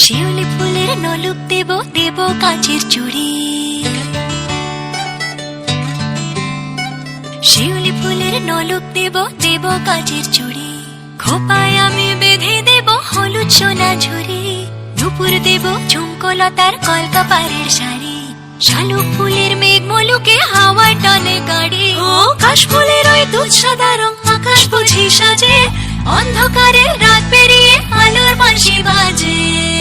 শিউলি ফুলের নলুক দেব, দেব কাঁচের চুড়ি। শিউলি ফুলের নলুক দেব, দেব কাঁচের চুড়ি। খোপায় আমি বেঁধে দেব হলুদ সোনা ঝুরি। নুপুর দেব ঝুমকোলতার কলকাপাড়ের শাড়ি। শালুক ফুলের মেঘ মলুকে হাওয়ার টানে গাড়ি। ও কাশফুলের ওই দুধ সাদা রং আকাশ বুঝি সাজে। অন্ধকারের রাত পেরিয়ে আলোর বাঁশি বাজে।